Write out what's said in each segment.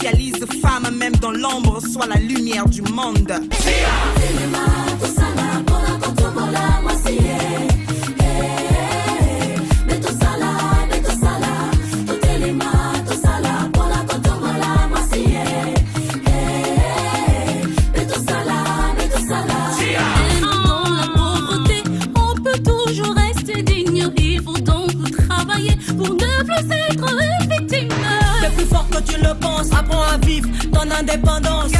socialise, femme même dans l'ombre, soit la lumière du monde. Pour ne plus être une victime. Mais plus fort que tu le penses, apprends à vivre ton indépendance.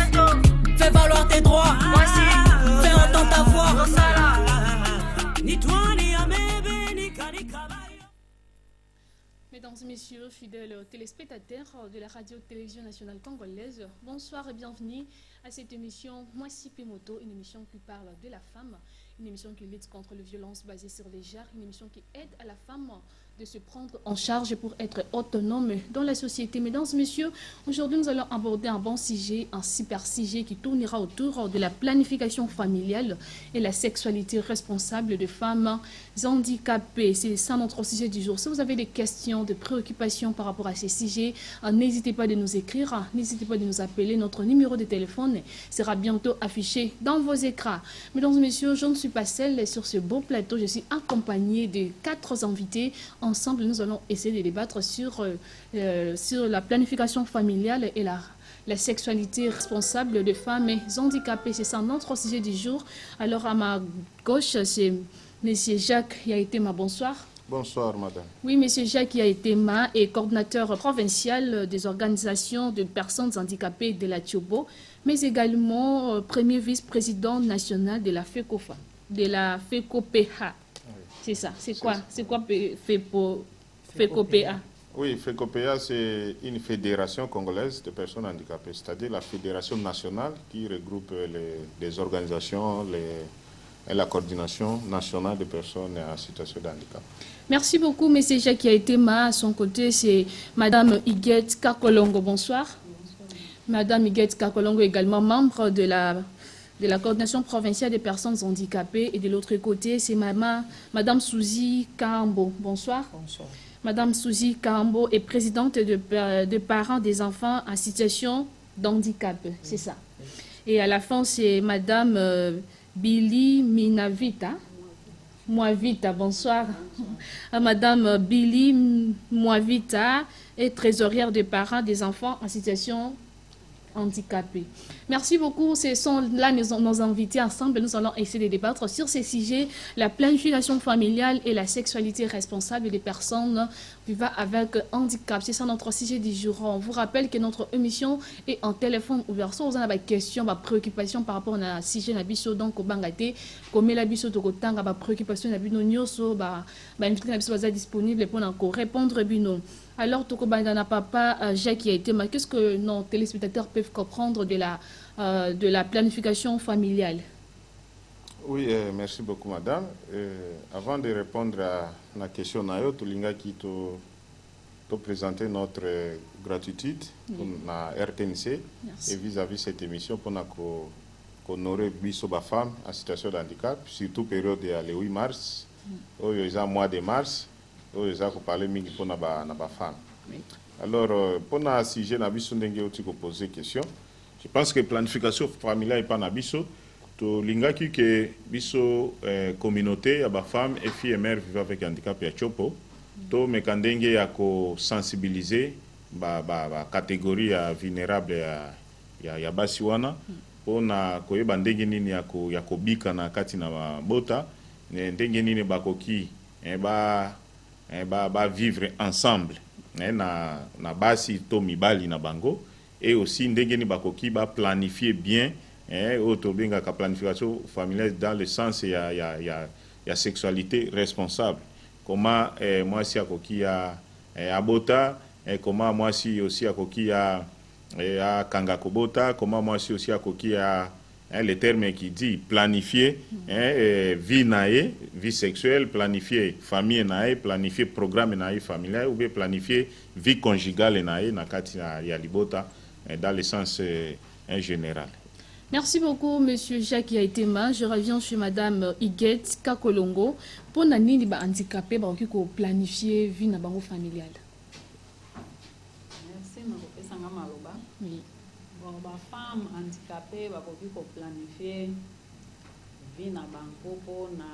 Fais valoir tes droits. Fais entendre ta voix. Mesdames et messieurs, fidèles téléspectateurs de la radio-télévision nationale congolaise, bonsoir et bienvenue à cette émission Moi Si Pémoto, une émission qui parle de la femme, une émission qui lutte contre les violences basées sur les genres, une émission qui aide à la femme de se prendre en charge pour être autonome dans la société. Mesdames et messieurs, aujourd'hui nous allons aborder un bon sujet, un super sujet qui tournera autour de la planification familiale et la sexualité responsable de femmes handicapées. C'est ça notre sujet du jour. Si vous avez des questions, des préoccupations par rapport à ces sujets, n'hésitez pas de nous écrire, n'hésitez pas de nous appeler. Notre numéro de téléphone sera bientôt affiché dans vos écrans. Mesdames et messieurs, je ne suis pas seule sur ce beau plateau, je suis accompagnée de 4 invités. Ensemble, nous allons essayer de débattre sur la planification familiale et la sexualité responsable de femmes handicapées. C'est ça notre sujet du jour. Alors, à ma gauche, c'est M. Jacques Yaitema. Bonsoir. Bonsoir, madame. Oui, M. Jacques Yaitema est coordinateur provincial des organisations de personnes handicapées de la Tiobo, mais également premier vice-président national de la FECOFA, de la FECOPEHA. C'est ça. C'est quoi FECOPEA? Oui, FECOPEA, c'est une fédération congolaise de personnes handicapées, c'est-à-dire la fédération nationale qui regroupe les organisations et la coordination nationale des personnes en situation de handicap. Merci beaucoup, M. Jacques Yaitema. À son côté, c'est Mme Iguette Kakolongo. Bonsoir. Bonsoir. Mme Iguette Kakolongo, également membre de la coordination provinciale des personnes handicapées. Et de l'autre côté, c'est Mme Souzy Kambo. Bonsoir. Bonsoir. Mme Souzy Kambo est présidente de parents des enfants en situation d'handicap. C'est ça. Et à la fin, c'est Mme Billy Minavita. Moavita, bonsoir. Madame Billy Moavita est trésorière des parents des enfants en situation handicapés. Merci beaucoup. Ce sont là nos invités ensemble. Nous allons essayer de débattre sur ces sujets, la planification familiale et la sexualité responsable des personnes vivant avec handicap. C'est ça notre sujet du jour. On vous rappelle que notre émission est en téléphone ouvert. Si vous avez des questions, des préoccupations par rapport à ce sujet, donc au Bangate, comme la biso de Kotanga, des préoccupations, des nyoso, des disponible pour encore répondre bino. Alors, Tokobanda papa Jacques qui a été, qu'est-ce que nos téléspectateurs peuvent comprendre de la planification familiale? Oui, merci beaucoup, madame. Avant de répondre à la question, Nayo, Tulinga qui te présenter notre gratitude pour la RTNC et vis-à-vis de cette émission pour honorer les femmes en situation de handicap, surtout période le 8 mars, où il y a le mois de mars. Nous avons parlé de la femme. Alors, pour le sujet, nous poser question. Je pense que la planification familiale n'est pas na biso. To lingaki que biso communauté ya ba femmes et filles et mères vivant avec handicap ya chopo. To mekandenge ya ko sensibiliser ba catégorie ya vulnérable ya basiwana. Pona koyeba ndenge nini ya ko bika na kati na bota. Ndenge nini bakoki ba vivre ensemble na basi to mibali na bango et aussi ndenge ni bakoki ba planifier bien autobinga ka planification familiale dans le sens ya sexualité responsable. Comment moi si akoki ya abota comment moi si aussi akoki ya kanga kobota, comment moi si aussi akoki ya le terme qui dit planifier vie nae, vie sexuelle, planifier famille nae, planifier programme nae familial ou bien planifier vie conjugale nae na kati ya libota dans le sens général. Merci beaucoup, Monsieur Jacques Yaitema. Je reviens chez Madame Iguette Kakolongo. Pour nani ba handicapé ba ko planifier vie na bango familiale. Merci, ma Oui. Bon, les femmes handicapées vont planifier vie na banko pona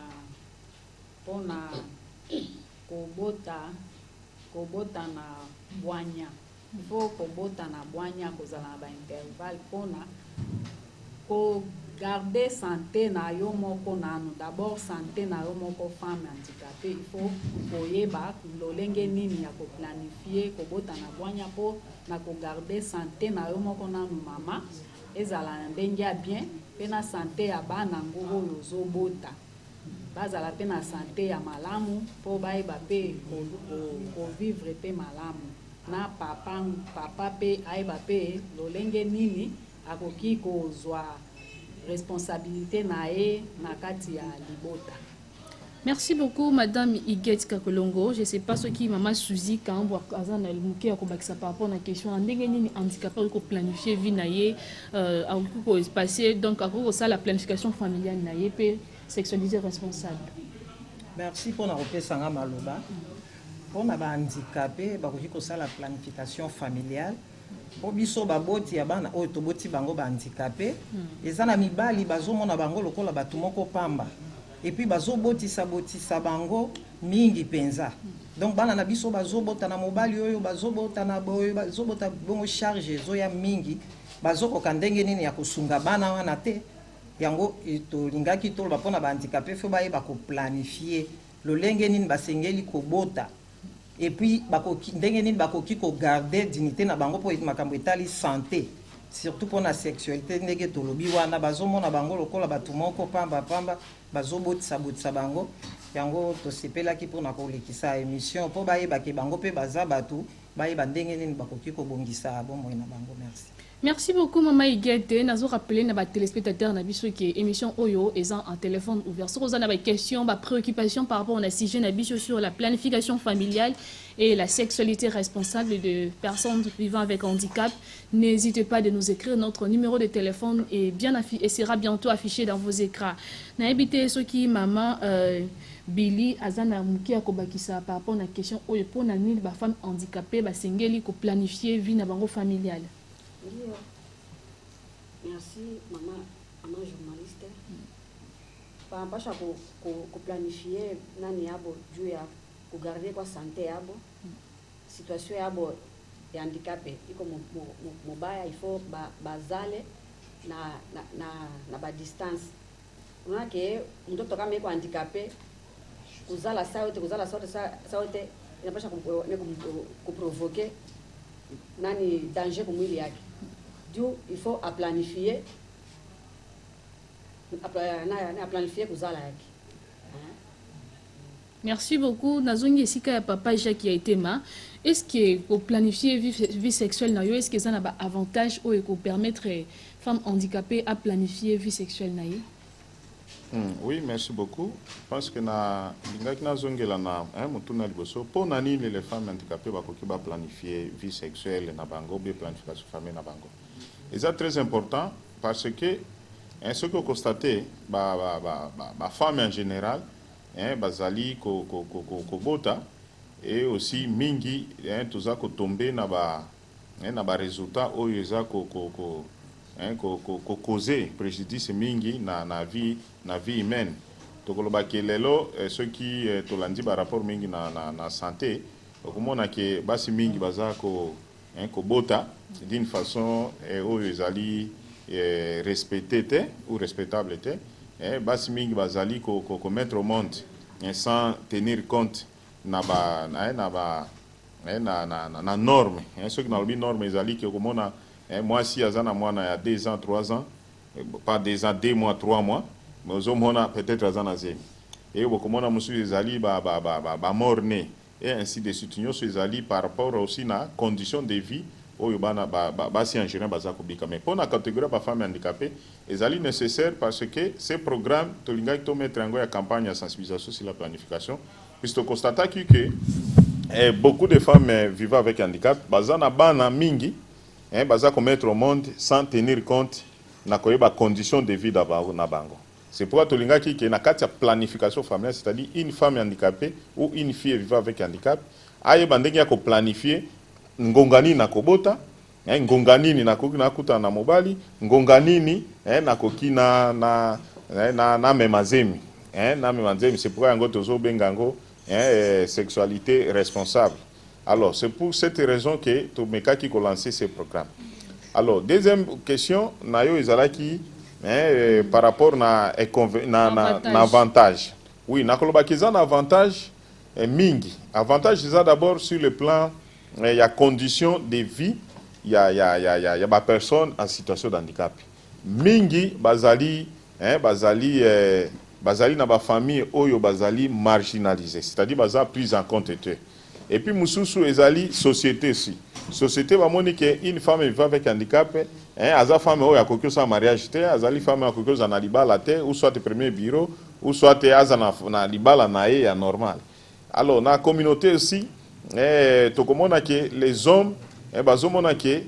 kobota na bwanya. Il faut kobota na bwanya kozala ba intervalle pona ko garder santé na yo moko nanu. D'abord santé na yo moko femme handicapée, il faut koyeba lolenge nini ya ko planifier kobota na bwanya po na ko garder santé na yo moko nanu mama ezala ndenge bien pe na santé ya bana ngoko yo zobota bazala pe na santé ya malamu po bayeba pe ko vivre pe malamu na papa pe ayeba pe lolenge nini akoki kozwa responsabilité nae na kati ya libota. Merci beaucoup, Madame Iguette Kakolongo. Je ne sais pas ce qui m'a Suzy quand on a par rapport à la question en handicapé pour planifier vie naie à passer donc à ça la planification familiale naie peut sexualiser responsable. Merci pour la repésanga maloba. Pour na handicapé bakoki ça la planification familiale. Po biso baboti ya bana oyo toboti bango ba handicapé eza na mibali bazomona bango lokola batu moko pamba et puis bazobotisa bango mingi penza donc bana na biso bazobota na mobali oyo bazobota na boyo bazobota bongo charge zoya mingi bazokoka ndenge nini ya kosunga bana wana te yango tolingaki toloba mpona ba handicapé fo bayeba ko planifier lolenge nini basengeli kobota. Et puis, ndenge nini bakoki ko garder dignité na bango po makambo etali santé surtout pour la sexualité ndenge tolobi wana bazomona bango lokola batu moko pamba bazobotisa bango yango tosepelaki mpona kolekisa émission po bayeba ke bango pe baza batu bayeba ndenge nini bakoki kobongisa bomoi na bango. Merci. Merci beaucoup, Maman Iguette. Nous rappelé à téléspectateurs que l'émission Oyo est en téléphone ouvert. Si vous avez des questions, des préoccupations par rapport à la sujet sur la planification familiale et la sexualité responsable de personnes vivant avec handicap, n'hésitez pas de nous écrire. Notre numéro de téléphone est et sera bientôt affiché dans vos écrans. N'habitez ce qui maman Billy Azana Muki Akobakisa par rapport à la question Oyo pour la femme handicapée, sengeli ko planifier vie na bango familiale. Merci, maman journaliste. Par rapport à planifier nani yabo juu ya kugarder kwa santé yabo situation yabo ya handicapé iko mobaya il faut bazale na ba distance. Unaona ke mtoto kama iko handicapé kuzala sauti inapasha kuprovoquer nani danger kwa mwili yake. Il faut planifier kuzala yake. Merci beaucoup. Nazongi esika ya papa Jacques qui a été ma. Est-ce que pour planifier vie sexuelle na yo est-ce que ça a un avantage ou pour permettre femmes handicapées à planifier vie sexuelle na yo? Oui, merci beaucoup. Je pense que na zongela na mutuna liboso pour nani les femmes handicapées ba planifier vie sexuelle na bango be planification familiale na bango. Et c'est très important parce que ce que vous constatez ba femme en général bazali ko bota et aussi mingi tuza ko tomber na ba résultat oyo eza ko causer préjudice mingi na vie humaine. Tokoloba ke lelo ceux qui tolandi ba rapport mingi na santé okomona ke basi mingi baza ko bota d'une façon oyo ezali respectée ou respectable te basi mingi bazali ko mettre au monde sans tenir compte na norme ceux qui na lobi norme ezali ke komona moi si azana mwana ya 2 ans 3 ans pas 2 ans 2 mois 3 mois mais ozomona peut-être azana zemi et bokomona musu ezali ba morne et ainsi de suite nyonso ezali par rapport aussi na condition de vie oyo bana basi en général baza kobika mais pour la catégorie ba femmes handicapées ezali nécessaire parce que ces programmes tolinga to mettre en ya campagne de sensibilisation sur la planification puisque constate que beaucoup de femmes vivant avec handicap bazana bana mingi baza ko mettre au monde sans tenir compte na koyeba condition de vie na bango. C'est pourquoi tolinga ki na kati ya planification familiale, c'est-à-dire une femme handicapée ou une fille vivant avec handicap ayeba ndenge ya ko planifier ngongani na kobota ngonga nini nakoki nakuta na mobali, ngonga nini nakoki na memazemi, na memazemi. C'est pourquoi yango tozo bengango sexualité responsable. Alors c'est pour cette raison que Tomeka qui a lancé ce programme. Alors deuxième question nayo ezalaki par rapport na avantage. Oui, nakoloba kiza na avantage mingi. Avantage c'est d'abord sur le plan il y a conditions de vie, il y a ba personne en situation de handicap. Mingi bazali bazali na ba famille oyo bazali marginalisé, c'est-à-dire baza prise en compte. Et puis mususu ezali société aussi. Société va moni que une femme vivant avec handicap, aza femme oyo akoki sa mariage te, azali femme akoki za na libala te, ou soit premier bureau, ou soit aza na libala na ye ya normal. Alors na communauté aussi tokomona que les hommes bazomona que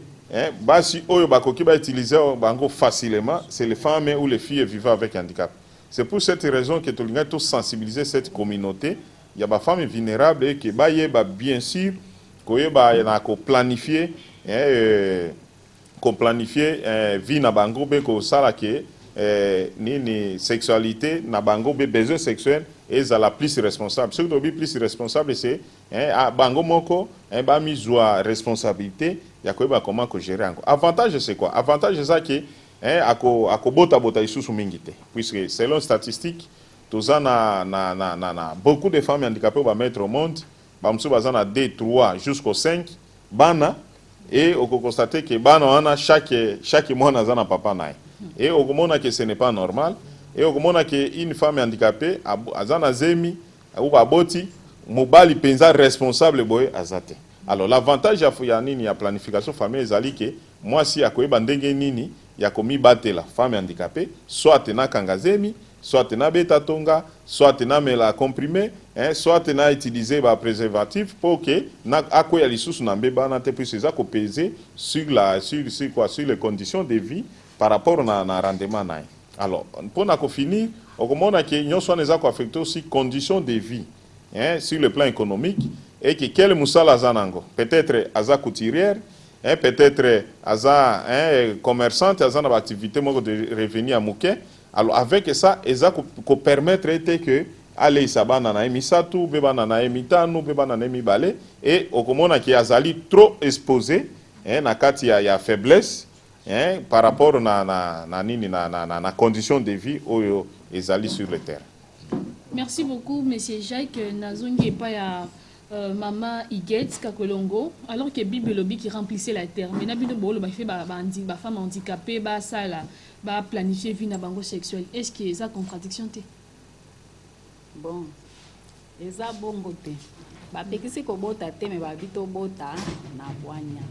basi oyo bakoki ba utiliser bango facilement, c'est les femmes ou les filles vivant avec handicap. C'est pour cette raison que tolinga tous sensibiliser cette communauté. Il y a des femmes vulnérables et qui bien sûr qu'on planifier vie na bango be ko sala ke nini sexualité na bango be besoin sexuel et ça la plus responsable. Ce qui doit être plus responsable c'est bango moko ba miswa responsabilité ya ko ba comment ko gérer encore. Avantage c'est quoi? Avantage c'est ça que ako bota isusu mingi te, puisque selon statistiques toza na beaucoup de femmes handicapées va mettre au monde, bamsu bazana 2, 3 jusqu'au 5 bana, et on constate que bana wana chaque mois nazana papa nae, et on comprend que ce n'est pas normal, et on comprend que une femme handicapée azana zemi ou baboti mobali penza responsable boy azate. Alors l'avantage ya nini ya planification familiale ezali que moi si akoyeba ndenge nini ya komi batela femme handicapée, soit na kangazemi, soit na beta tonga, soit na mela comprimé, soit na utiliser ba préservatif pour que na akoya lisusu na mbeba na te puisse ça peser sur les conditions de vie par rapport na rendement na. Alors pour na ko finir, on comprend que nyonso neza ko affecter aussi conditions de vie sur le plan économique et que quel musala zanango peut-être aza couturière, peut-être aza commerçante, aza na activité moko de revenu à mouké. Alors avec ça, ça ko permettre que aller sabana na emisatu, beba na emitanu, beba na emibale et okomona ki azali trop exposé na kati ya faiblesse par rapport na condition de vie oyo ezali sur le terrain. Merci beaucoup monsieur Jacques Nazongi pa ya Maman Iguette Kakolongo, alors que Bible lobby qui remplissait la terre. Mais n'a bino bolo ba fait ba femme handicapée ba ça là ba planifier vie na bango sexuel. Est-ce que ça contradiction té? Bon. Eza bongo té. Ba pekisi ko bota té mais ba bito bota na bwanya.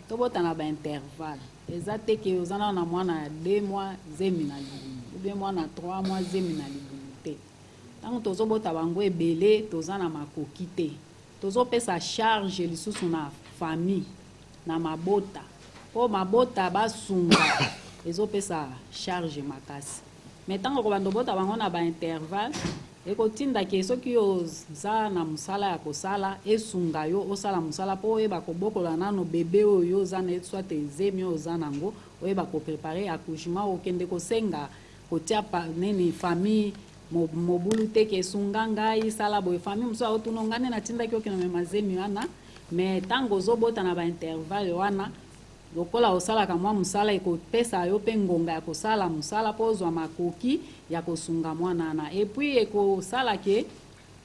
To bota na ba intervalle. Eza té que ozana na mwana 2 mois zemi na libu. 2 mois na 3 mois zemi na libu té. Tango tozo bota bango ebele tozana makoki té. Tozo pesa charge lisusu na famille na mabota po mabota basunga ezo pesa charge makasi mais tango ko bando bota bango na ba intervalle ekotinda ke soki yo za na musala ya kosala esunga yo osala musala po eba ko bokola nano bébé oyo za na soit ezemi yo za nango oyeba ko préparer accouchement okende ko senga kotia pa nini famille mobulu te ke sunganga isala boy famille muso autunongane na tinda kyo kina memazemi wana mais tango zobota na ba intervalle wana lokola osala ka mwa musala eko pesa yo pe ngonga ya kosala musala pozwa makoki ya kosunga mwana na et puis eko sala ke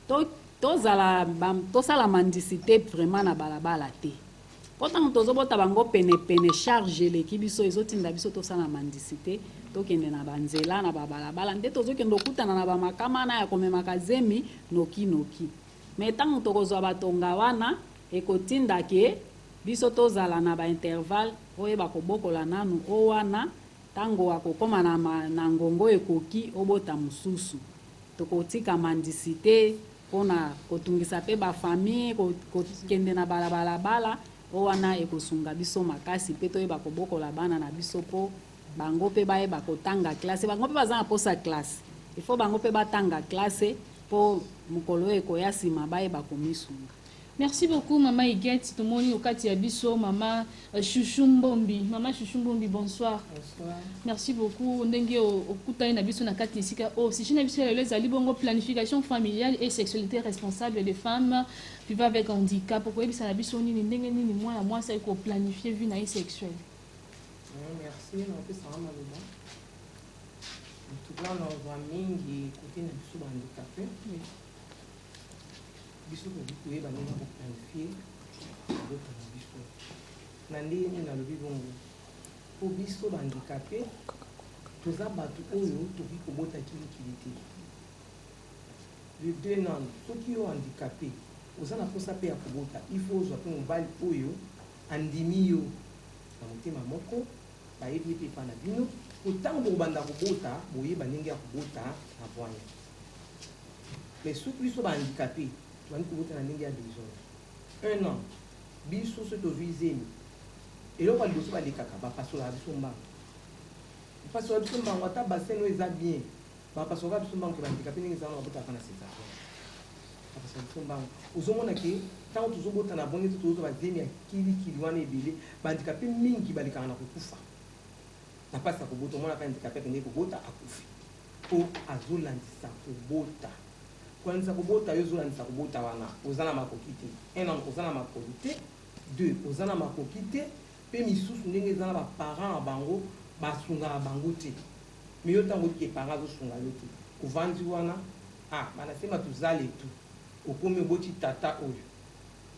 to sala mendicité vraiment na balabala te pourtant tozobota bango pene charge l'équipe biso ezotinda biso to sala mendicité tokende na banzela na babalabala nde tozokende okutana na bamakama na ya komemaka zemi noki mais tango tokozwa batonga wana ekotinda ke biso tozala na baintervalle oyeba kobokola nanu o wana tango akokoma na ngongo ekoki obota mususu tokotika mendicité mpona kotungisa mpe bafamille kokende na balabalabala o wana ekosunga biso makasi mpe toyeba kobokola bana na biso po bango pe baeba kotanga classe bango pe bazana posa classe il faut bango pe batanga classe po mukolo eko ya sima baeba komisunga. Merci beaucoup, Maman Iguette. Tout le monde est au Bisso, Maman Chouchou Mbombi. Maman Chouchou Mbombi, bonsoir. Bonsoir. Merci beaucoup. On est au Koutaï Nabisso Nakati Sika. Oh, si je n'ai pas les alibongo planification familiale et sexualité responsable des femmes vivant avec handicap. Pourquoi ça Nabisso ni ni moi c'est qu'on planifie vie naïe sexuelle. Merci. On peut s'en aller. Tout là, on voit mingi côté Nabisso handicapé. Biso ko bikuye balinga ko planifier boto na biso na ndenge na lobi bongo po biso handicapé toza bato oyo toki kobota kilikili te le deux nan soki yo handicapé oza na posa pe ya kobota il faut ozwa pe mobali oyo andimi yo na motema moko bayebi pe epa na bino otango bobanda kobota boyeba ndenge ya kobota na bwanya mais soki biso bahandicapé bani kobota na ndenge ya désordre 1 an biso so tozwi zemi eloko ya liboso balekaka bapasola biso mbango bapasola biso mbango ata basen oyo eza bien bapasola biso mbango ke bandikape ndenge ezala na babotaka na sensation bapasola biso mbango ozomona ke ntango tozobota na bonge te tozozwa bazemi ya kilikili wana ebele bandikape mingi balekaka na kokufa na mpasi ya kobota omona ka handikape akende kobota akufi po azolandisa kobota kwanza kobota yo zolandisa kobota wana ozana makoki te un ozana makoki te deux ozana makoki te pe misusu ndenge ezana baparent na bango basungaka bango te me yo ntango ke parent azosunga yo te ovandi wana banasema tozale tu okomi oboti tata oyo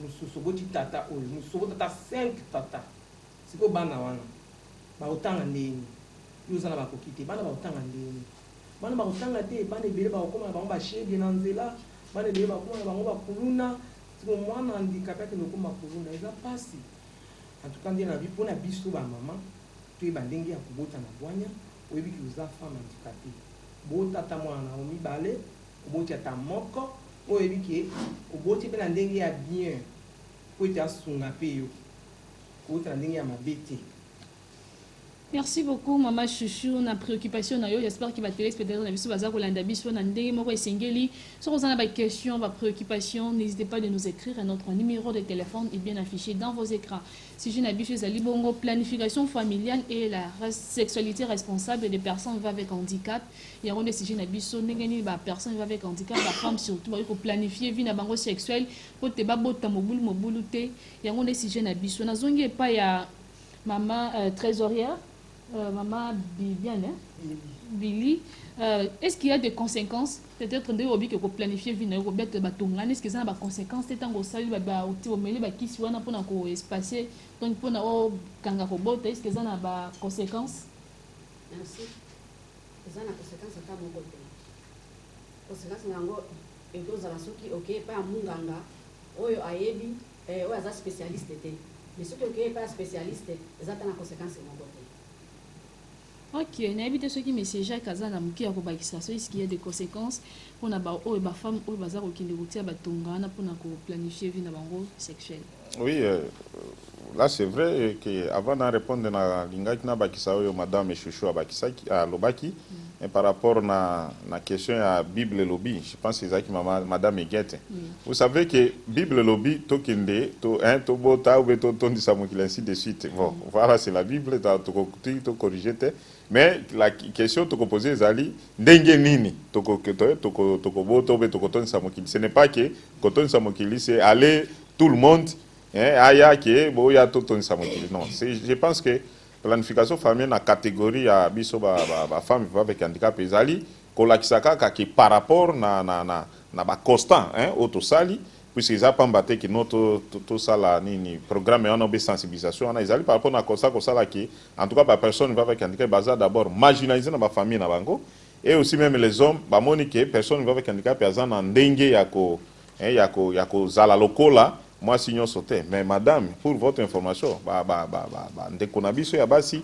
mosusu oboti tata oyo mosusu obotata 5 tata sikoyo bana wana baotanga ndeni yo ozana makoki te bana baotanga ndeni bana bakotanga te bana ebele bakokoma na bango bashege na nzela bana ebele bakokoma na bango bakuluna siko mwana handicapé akende okoma kuluna eza pasi antuka nde na mpona biso bamama toyeba ndenge ya kobota na bwanya oyebiki oza femme handicapé bota ata mwana na yo mibale oboti ata moko oyebiki oboti mpe na ndenge ya bien po ete asunga mpe yo kobota na ndenge ya mabe te. Merci beaucoup, Maman Chouchou. Na préoccupation, j'espère qu'il va téléspectateur na biso baza kolanda biso na ndenge moko esengeli. Si vous avez des questions, des préoccupations, n'hésitez pas de nous écrire à notre numéro de téléphone est bien affiché dans vos écrans. Si je n'habite chez Alibongo, planification familiale et la sexualité responsable des personnes vivant avec handicap. Il y a un si je n'habite sur n'engagez pas personne vivant avec handicap, la femme surtout, il faut planifier vie na bango sexuelle pour te babota mobulu te. Il y a un si je n'habite sur na zongi pas ya maman trésorière. Maman Bibiane, Billy, est-ce qu'il y a des conséquences? Peut-être que vous planifiez une est-ce qu'il y a des conséquences? C'est un gros salut, qui soit pour espacer, donc pour est-ce qu'il y a des conséquences? Merci. Il y a des conséquences à mon côté. Conséquences, et d'autres à la souki, ok, pas à Munganga, oyo ayebi, oyo aza spécialiste. Mais ceux qui ne sont pas spécialistes, ils ont des conséquences à mon côté. Ok, n'habite ceux qui me siègent à Kazana Muki à Kobakisa, est-ce qu'il y a des conséquences pour les femmes ou les bazar qui ne pour planifier vie sexuelle? Oui, là c'est vrai qu'avant de répondre à l'ingakina Bakisa ou Madame Chouchou à Lobaki, par rapport à la question de la Bible lobby, je pense que c'est Madame Iguette. Vous savez que Bible lobby, tokende, to bota ou to samoukil ainsi de suite. Bon, voilà, c'est la Bible, to corriger. Mais la question que tu poses, Zali, ce n'est pas que Koton Samokili, c'est aller tout le monde, aya qui boya Toton Samokili. Non, je pense que planification familiale na catégorie à biso ba femme avec handicap Zali, kolakisaka qui par rapport na constant auto sali puisque ça pas mbaté que notre tout ça là ni programme on a sensibilisation on a Zali par rapport à constat comme ça là qui en tout cas par personne avec handicap baza d'abord marginalisé dans ma famille na bango et aussi même les hommes ba monique personne avec handicap baza na ndenge yako zala lokola moi signons sauté mais madame pour votre information ndeko na biso ya basi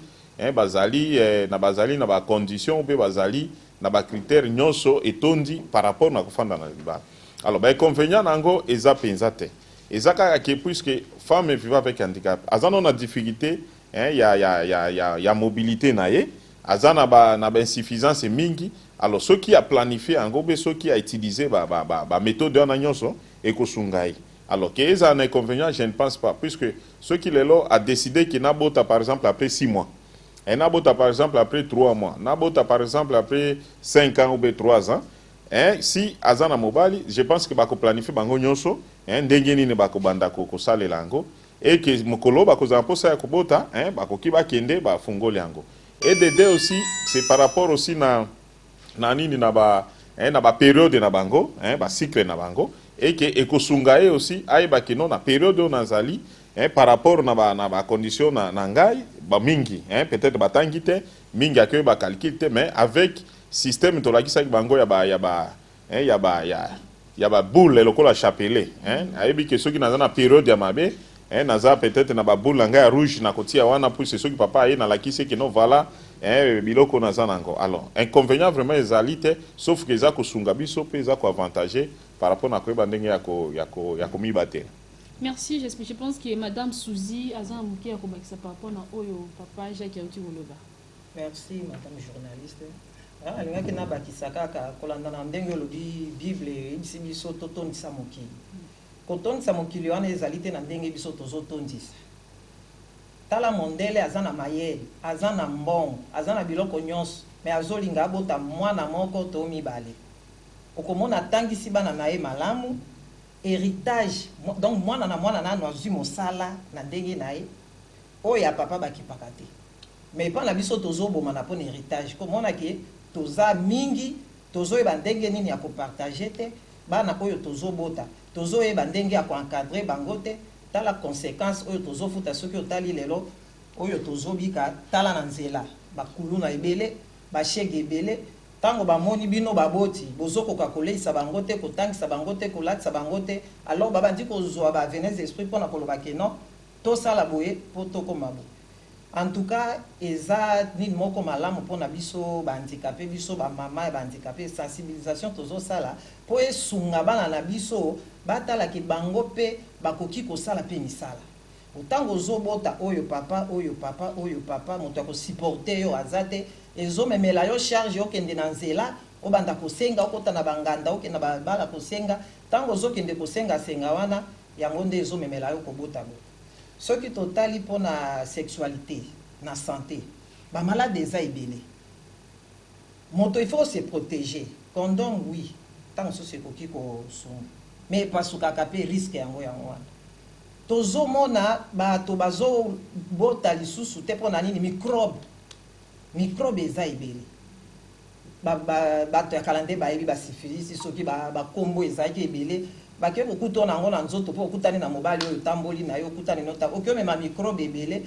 bazali na ba condition ou bazali na ba critères nyonso etondi par rapport na kufanda na libala. Alors ben inconvénient nango eza penza te ezaka ke puisque femme vivant avec handicap azana na difficulté ya mobilité na ye azana na insuffisance mingi. Alors ceux qui a planifié ango be ceux qui a utilisé ba méthode na nyonso ekosungai. Alors, qu'il y a un inconvénient, je ne pense pas, puisque ceux qui les l'ont a décidé qu'il n'a pas, par exemple, après 6 mois. Et n'a pas, par exemple, après 3 mois. N'a pas, par exemple, après 5 ans ou 3 ans. Si Azana Mobali, je pense que bako planifier bango nyonso, ndengeni ne bako banda ko sale lango, et que mokolo bako zamposa ya kubota, bako kiba kende ba fungo lango. Et de deux aussi, c'est par rapport aussi na nini na ba période na bango, ba cycle na bango. Et que ekosungaye aussi aiba kino na période nazali par rapport na ba condition na ngai ba mingi peut-être batangite mingi akwe ba calculite mais avec système to la kisa bango ya ba boule lokola chapelet aibi que ceux qui na période ya mabe naza peut-être na ba boule ngai rouge na kotia wana pour ceux qui papa na la kisa que no voilà biloko naza nango. Alors inconvénient vraiment ezalite sauf que za ko sunga biso pe za ko avantager par rapport à quoi mi battre. Merci, je pense que Madame Souzi a un bouquet par rapport à Oyo, papa Jacques Woloba. Merci, Madame journaliste. Alinga na bakisaka ka kolanda na ndenge lobi Bible ibisi biso totondisa mokili. Kotondisa mokili wana ezalite na ndenge biso tozotondisa. Tala mondele azana mayele, azana mbongo, azana biloko nyonso, mais azolinga abota mwana moko to mibale. Okomona tangisi bana na ye malamu héritage donc mwana na azwi mosala na ndenge na ye oyo ya papa bakipaka te mais pa na biso tozoboma na pona héritage komona ke toza mingi tozoyeba ndenge nini ya kopartage te bana oyo tozobota tozoyeba ndenge ya koencadre bango te tala conséquence oyo tozofuta soki otali lelo oyo tozobika tala na nzela bakulu na ebele bashege ebele tango bamoni bino baboti bozokoka koleisa bango te kotangisa bango te kolatisa bango te alors babandi kozwa ba venez esprit pona koloba ke non tosala boye po tokoma bo. En tout cas eza nini moko malamu pona biso bandicapé biso bamama bandicapé sensibilisation tozosala po esunga bana na biso batala ke bango pe bakoki kosala pe misala. Otango zobota oyo papa moto akosupporte yo azate ezomemela yo charge okende na nzela obanda kosenga okota na banganda okende na bala kosenga tango ozokende kosenga senga wana yango nde ezomemela yo kobota bo. Soki totali pona sexualité na santé ba malade eza ebele moto il faut se protéger condom oui tango so se koki ko sunga mais pasuka kape risque yango wana tozomona bato bazo bota lisusu te pona nini microbe eza ebele bato ya kalande bayebi basifilisi soki bakombo ezalaki ebele bake kokuta nango na nzoto mpo okutani na mobali oyo tamboli na yo okutani nota okiomema microbe ebele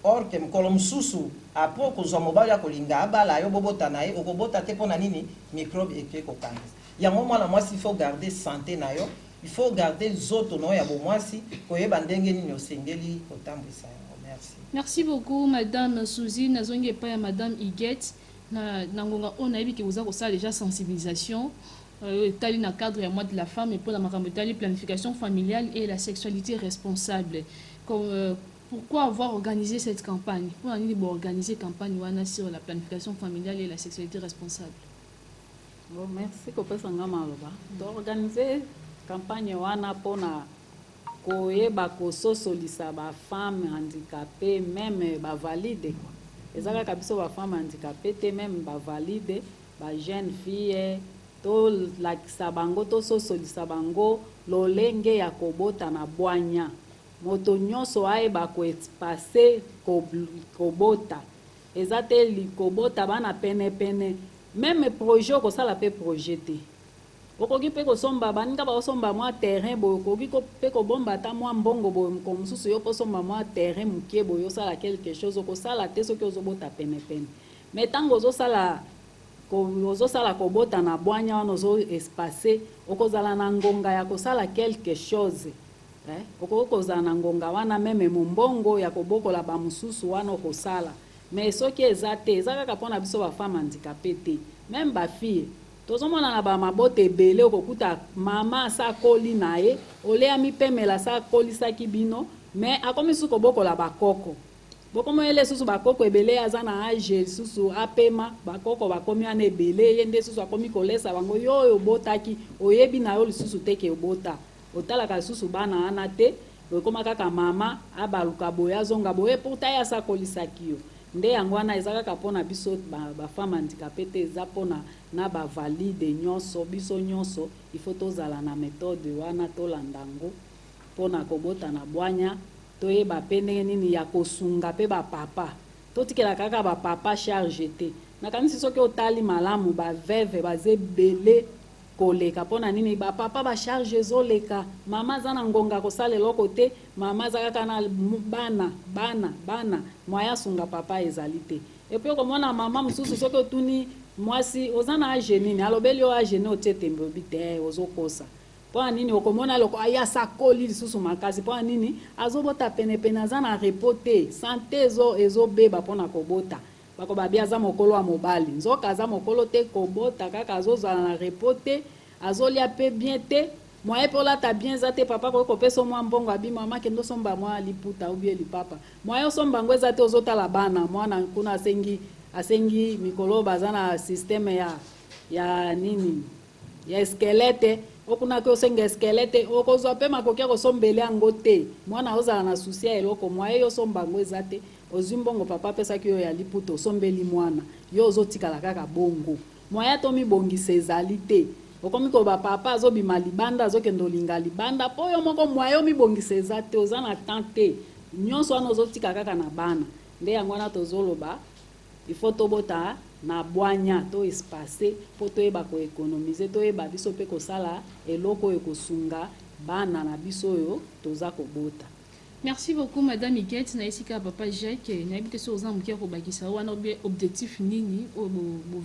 or ke mokolo mosusu apres kozwa mobali ya kolinga abala yo bobota na ye okobota te mpona nini microbe eke kokangisa yango mwana mwasi il faut garder santé na yo il faut garder zoto no ya bomwasi koyeba ndenge nini osengeli kotambwisa yango. Merci. Merci beaucoup Madame Souzi nazongi epai ya Madame Iguette na ngonga on a que vous avez déjà sensibilisation tali na cadre ya mois de la femme et pour la makambo tali planification familiale et la sexualité responsable. Pourquoi avoir organisé cette campagne? Pour organiser campagne wana sur la planification familiale et la sexualité responsable. Bon, merci kopesanga maloba. D'organiser campagne wana pona koyeba kososolisa ba femme handicapée même ba valide quoi. Ezaka kabiso ba femme handicapée te même ba valide ba jeune fille to la kisabango to sosolisa bango lolenge ya kobota na bwanya. Moto nyonso ayeba ko espacer kobota. Ezate li kobota bana pene même projet ko sala pe projeté. Okoki pe ko somba baninga ba somba mwa terrain boyo koki ko pe ko bomba ta mwa mbongo boyo ko mususu yo po somba mwa terrain mukie boyo sala quelque chose ko sala te soki ozobota pene. Mais tango ozosala ko bota na bwanya wana ozo espacer okozala na ngonga ya ko sala quelque chose. Okozala na ngonga wana meme mbongo ya kobokola ba mususu wana okosala. Mais soki ezate ezaka pona biso ba femme handicapée te même ba fille tozomona na ba mabote ebele okokuta mama sa koli na ye olea mipemela sa koli saki bino mais akomi suko bokola bakoko bokomo ele susu bakoko ebele aza na age susu apema bakoko bakomi ana ebele ye nde susu akomi kolesa bango yo botaki oyebi na yo lisusu teke obota otalaka susu bana wana te okoma kaka mama abaluka boye azonga boye pourta ya sakolisaki yo nde yango wana eza kaka mpona biso bafemme handicapé te eza mpona na bavalide nyonso biso nyonso ifo tozala na méthode wana tolanda yango mpona kobota na bwanya toyeba mpe ndenge nini ya kosunga mpe bapapa totikela kaka bapapa charge te nakanisi soki otali malamu baveve baza ebele koleka mpona nini bapapa bacharge ezoleka mama aza na ngonga kosala eloko te mama aza kaka na bana mwaya asunga papa ezali te epui okomona mama mosusu soki otuni mwasi oza na age nini alobeli yo age nini otie tembe obi te ozokosa mpona nini okomona eloko ayasa akoli lisusu makasi mpona nini azobota penepene aza na repo te sante ezobeba mpona kobota bakoba bia aza mokolo ya mobali nzoka aza mokolo te kobota kaka azozala na repo te azolia mpe bien te mwaye mpe olata bien eza te papa koki kopesa mwa mbongo abi mama kende osomba mwa liputa ubie lipapa mwaye osomba ngo eza te ozotala bana mwana kuna asengi mikolo baza na systeme ya nini ya eskelete okunaki osenga eskelete okozwa mpe makoki ya kosombele yango te mwana ozala na susi ya eloko mwaye yo osomba ngo eza te ozwi mbongo papa apesaki yo ya liputa osombeli mwana yo ozotikala kaka bongo mwaye atomibongisa ezali te okomi koba papa azobima libanda azokende olinga libanda mpo yo moko mwaye omibongisa eza te oza na temps te nyonso wana ozotika kaka na bana nde yango wana tozoloba ifo tobota na bwanya to espace mpo toyeba koekonomize toyeba biso mpe kosala eloko oyo kosunga bana na biso oyo toza kobota. Merci beaucoup Madame Iguette na esika papa Jacques na habité sur aux qui kobakisa wana objectif nini o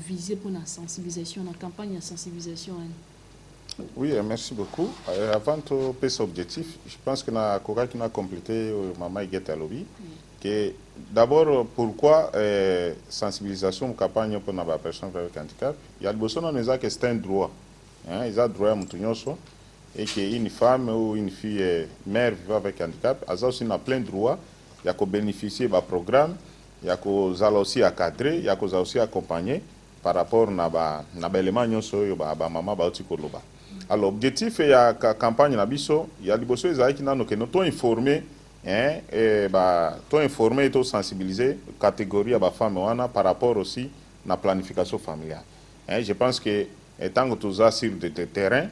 viser pour la sensibilisation la campagne de sensibilisation. Oui, merci beaucoup. Avant de passer objectif, je pense que na Kora qui n'a complété maman Iguette à lobby que d'abord pourquoi sensibilisation ou campagne pour la personne avec handicap, il y a besoin de nous que c'est un droit. Hein, ils ont droit à mutunyoso. Et qu'une femme ou une fille mère vivant avec handicap, elle a aussi plein de droits. Il y a qu'à bénéficier de programme, il y a qu'à aussi encadrer, il y a qu'à aussi accompagner par rapport à l'élément de maman. Alors, l'objectif de la campagne, il y a des choses qui nous informer, et sensibiliser la catégorie de femmes par rapport aussi à la planification familiale. Je pense que tant que tout ça sur le terrain,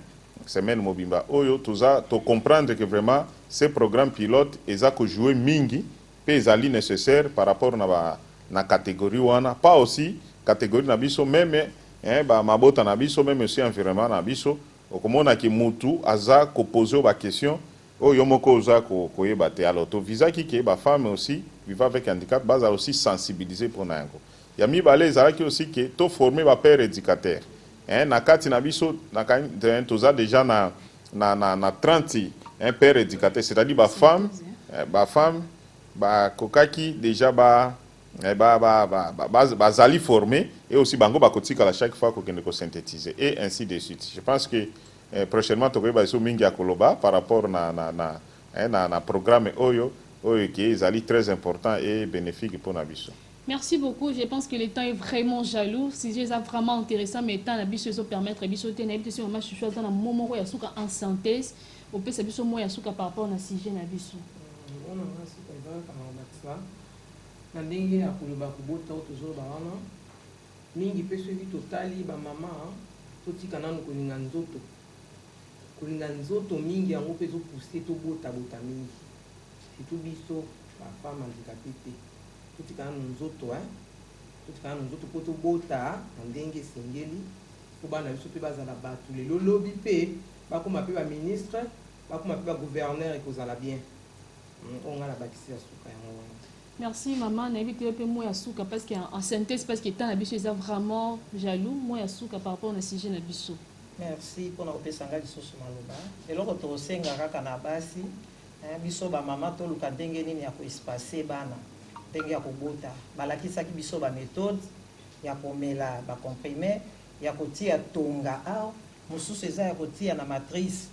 semaine mobimba oyo tuza to comprendre que vraiment ces programmes pilotes eza ko jouer mingi pe ezali nécessaire par rapport na catégorie wana pas aussi catégorie na biso même ba mabota na biso même aussi environnement na biso okomona ki mutu aza ko poser ba question oyo moko oza ko yeba te alors to visa ki ke ba femme aussi vivant avec handicap baza aussi sensibiliser pour na yango ya mi balé ezala ki aussi que to former ba père éducateur na kati na biso toza déjà na 30 père éducateur, c'est-à-dire ba femme ba kokaki déjà bazali formé et aussi bango bakotika à chaque fois qu'on ko synthétiser et ainsi de suite. Je pense que prochainement tokoy ba so mingi akoloba par rapport na programme oyo qui est très important et bénéfique pour na biso. Merci beaucoup. Je pense que le temps est vraiment jaloux. Si c'est vraiment intéressant, mais le temps va permettre de sauter. On a été sur un match dans un moment où il y a en synthèse. On peut savoir que il y a par rapport à sujet na biso. On a aussi par exemple na ndenge ya koloba kubota toujours ba wana mingi pe suivi totali ba mama totika nanu kolinga nzoto mingi yango pe zo pousser to bota mingi surtout biso ba femme handicapée tutikana nzoto poto bota ndenge sengeli po bana biso pe bazala batu lelo lobi pe bakoma pe ba ministre bakoma pe ba gouverneur ekozala bien on a la bakisi ya suka yango. Merci maman na évité un peu moi ya suka parce que en synthèse parce que tant na biso est vraiment jaloux moi ya suka par rapport na sujet na biso. Merci pour na opesanga lisusu maloba eloko to senga kaka na basi biso ba mama to luka ndenge nini ya ko espacer bana ndenge ya kobota balakisaki biso ba méthode ya komela ba comprimé ya kotia tonga aw mosusu eza ya kotia na matrice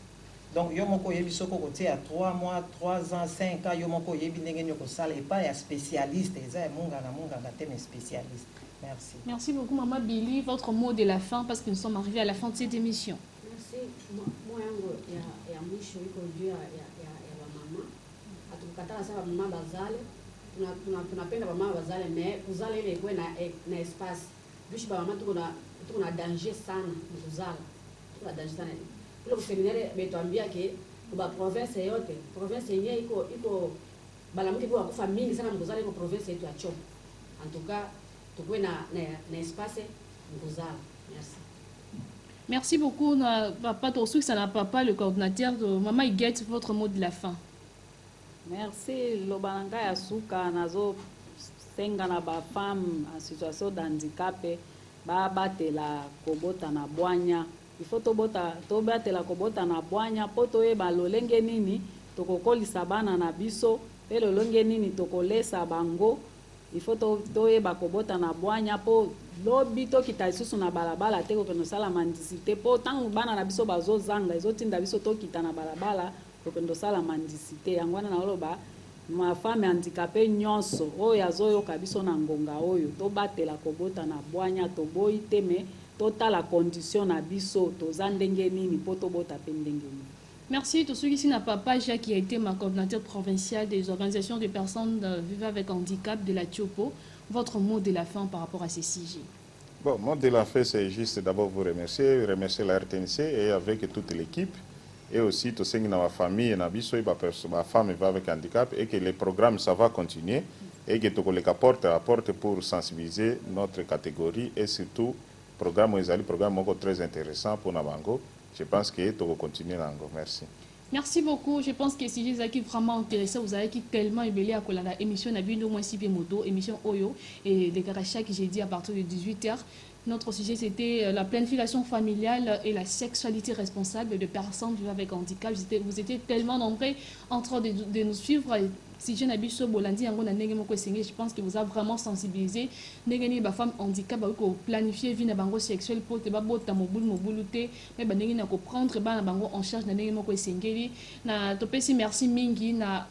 donc yo moko yebi soko kotia 3 mois 3 ans 5 ans yo moko yebi ndenge nyoko sala et pas ya spécialiste eza ya munga na teme spécialiste. Merci. Merci beaucoup maman Billy, votre mot de la fin parce que nous sommes arrivés à la fin de cette émission. Merci. Moi ya mwisho iko juu ya mama. Atukatala sana mama bazale. Tunapenda mama bazale mais kuzala ile ikuwe na espace. Bishi ba mama tuko na danger sana kuzala. Tuko na danger sana. Ile kuseminare betuambia ke kwa province yote, province yenyewe iko balamuke kwa kufa mingi sana mkuzala iko province yetu ya Chombo. En tout cas, tukuwe na espace mkuzala. Merci. Merci beaucoup, Papa Torsou, ça n'a pas le coordinateur de Maman Iguette, votre mot de la fin. Merci, Lobananga Yasuka, nazo senga na ba femme en situation d'handicap, ba batela kobota na bwanya. Il faut to batela kobota na bwanya, poto e ba lolenge nini, tokokolisa bana na biso, pe lolenge nini tokolesa bango. Il faut to e ba kobota na bwanya po lobi to kita isusu na balabala te ko sala mandisite po tangu bana na biso bazo zanga ezotinda biso to kita na balabala ko sala mandisite yangwana na oloba ma femme handicapée nyonso oyo azoyoka biso na ngonga oyo to batela kobota na bwanya to boyi te me to tala condition na biso to zandenge nini po to bota pe ndenge nini. Merci. Tout ceux qui n'a Papa Jacques, qui a été ma coordinateur provincial des organisations de personnes vivant avec handicap de la Tiopo. Votre mot de la fin par rapport à ces sujets. Bon, mot de la fin, c'est juste d'abord vous remercier la RTNC et avec toute l'équipe. Et aussi, tout ce qui est dans ma famille, ma femme va avec handicap et que les programmes, ça va continuer. Et que tout le apporte pour sensibiliser notre catégorie et surtout, programme très intéressant pour Nabango. Je pense que tout va continuer. Merci. Merci beaucoup. Je pense que si j'ai vraiment intéressé, vous avez tellement ébélé à la émission Nabino Moins Modo, émission Oyo, et les Karacha que j'ai dit à partir de 18h. Notre sujet, c'était la planification familiale et la sexualité responsable de personnes vivant avec handicap. Vous étiez tellement nombreux en train de nous suivre. Si je n'habite sur Bolandi, je pense que vous avez vraiment sensibilisé les femmes handicap pour planifier vie bango sexuelle pour te babota mobilité mais bandengi na comprendre bana bango en charge na ndenge moko esengeli na topesi merci mingi na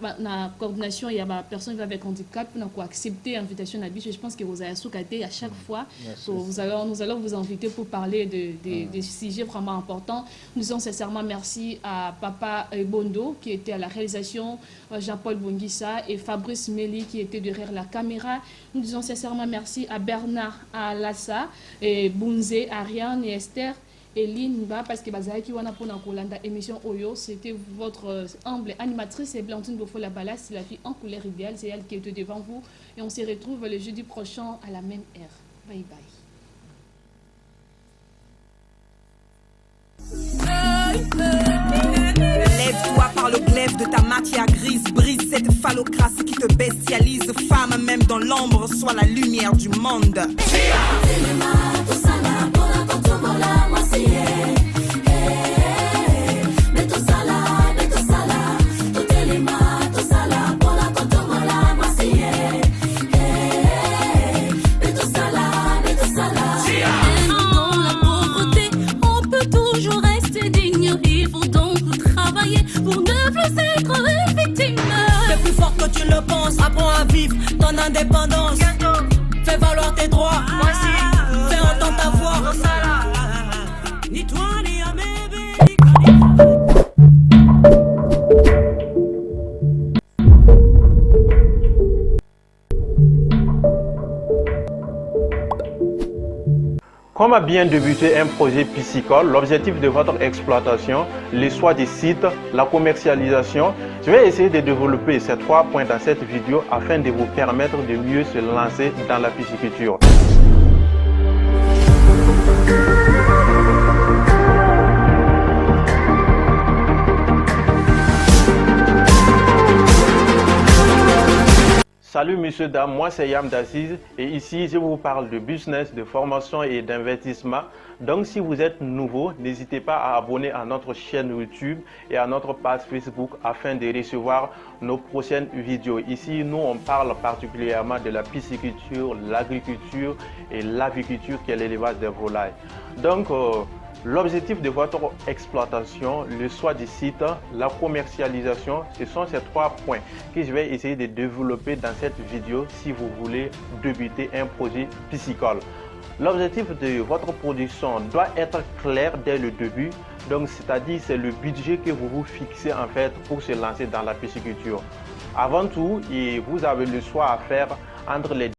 coordination ya ba personnes avec handicap na ko accepter invitation na biso. Je pense que vous avez soukaté à chaque fois. Nous allons vous inviter pour parler des sujets vraiment importants. Nous disons sincèrement merci à Papa Bondo qui était à la réalisation, Jean-Paul Bongissa et Fabrice Meli qui était derrière la caméra. Nous disons sincèrement merci à Bernard, à Lassa, et Bunze, Ariane et Esther et Linba parce que Bazaki wana pona kolanda émission Oyo, c'était votre humble animatrice et Blandine Bofola Balas, c'est la fille en couleur idéale, c'est elle qui était devant vous et on se retrouve le jeudi prochain à la même heure. Bye bye. Lève-toi par le glaive de ta matière grise, brise cette phallocratie qui te bestialise. Femme, même dans l'ombre, sois la lumière du monde. Pour ne plus être une victime. Le plus fort que tu le penses, apprends à vivre ton indépendance. Fais valoir tes droits. Fais entendre ta voix. Ni toi ni à mes bébés. Comment bien débuter un projet piscicole? L'objectif de votre exploitation, le choix des sites, la commercialisation. Je vais essayer de développer ces 3 points dans cette vidéo afin de vous permettre de mieux se lancer dans la pisciculture. Salut monsieur, dame, moi c'est Yam d'Assise et ici je vous parle de business, de formation et d'investissement. Donc si vous êtes nouveau, n'hésitez pas à abonner à notre chaîne YouTube et à notre page Facebook afin de recevoir nos prochaines vidéos. Ici nous on parle particulièrement de la pisciculture, l'agriculture et l'aviculture qui est l'élevage des volailles. Donc l'objectif de votre exploitation, le choix du site, la commercialisation, ce sont ces 3 points que je vais essayer de développer dans cette vidéo si vous voulez débuter un projet piscicole. L'objectif de votre production doit être clair dès le début. Donc, c'est-à-dire, c'est le budget que vous vous fixez en fait pour se lancer dans la pisciculture. Avant tout, vous avez le choix à faire entre les